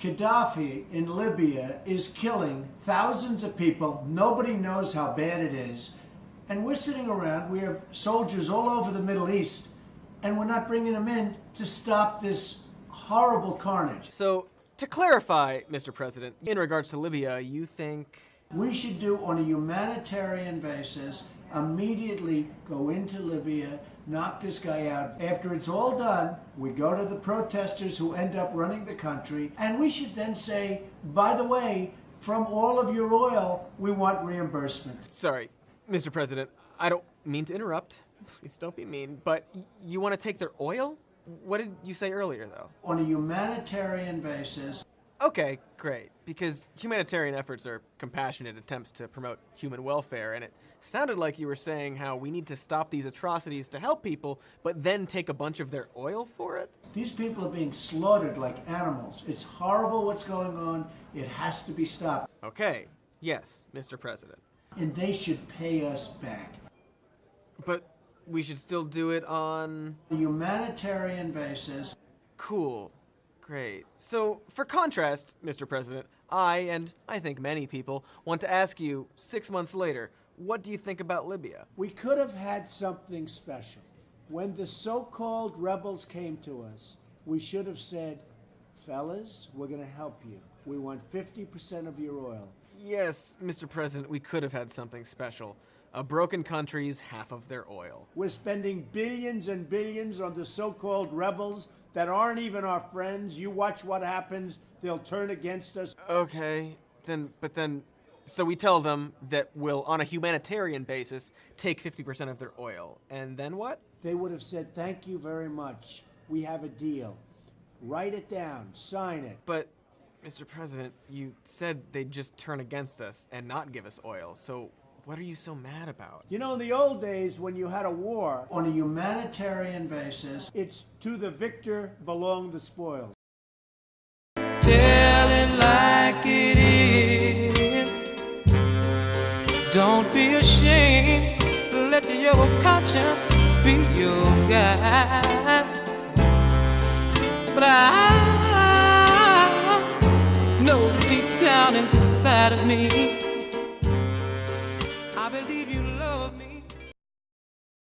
Gaddafi in Libya is killing thousands of people. Nobody knows how bad it is. And we're sitting around, we have soldiers all over the Middle East, and we're not bringing them in to stop this horrible carnage. So, to clarify, Mr. President, in regards to Libya, you think... We should do, on a humanitarian basis, immediately go into Libya, knock this guy out. After it's all done, we go to the protesters who end up running the country, and we should then say, by the way, from all of your oil, we want reimbursement. Sorry, Mr. President, I don't mean to interrupt. Please don't be mean, but you want to take their oil? What did you say earlier, though? On a humanitarian basis. Okay, great. Because humanitarian efforts are compassionate attempts to promote human welfare, and it sounded like you were saying how we need to stop these atrocities to help people, but then take a bunch of their oil for it? These people are being slaughtered like animals. It's horrible what's going on. It has to be stopped. Okay, yes, Mr. President. And they should pay us back. But we should still do it on... a humanitarian basis. Cool. Great. So, for contrast, Mr. President, I, and I think many people, want to ask you, 6 months later, what do you think about Libya? We could have had something special. When the so-called rebels came to us, we should have said, fellas, we're going to help you. We want 50% of your oil. Yes, Mr. President, we could have had something special. A broken country's half of their oil. We're spending billions and billions on the so-called rebels that aren't even our friends. You watch what happens. They'll turn against us. Okay, so we tell them that we'll, on a humanitarian basis, take 50% of their oil. And then what? They would have said, thank you very much. We have a deal. Write it down. Sign it. But, Mr. President, you said they'd just turn against us and not give us oil, so what are you so mad about? You know, in the old days, when you had a war, on a humanitarian basis, it's to the victor belong the spoils. Tell it like it is. Don't be ashamed. Let your conscience be your guide. But I know deep down inside of me, I believe you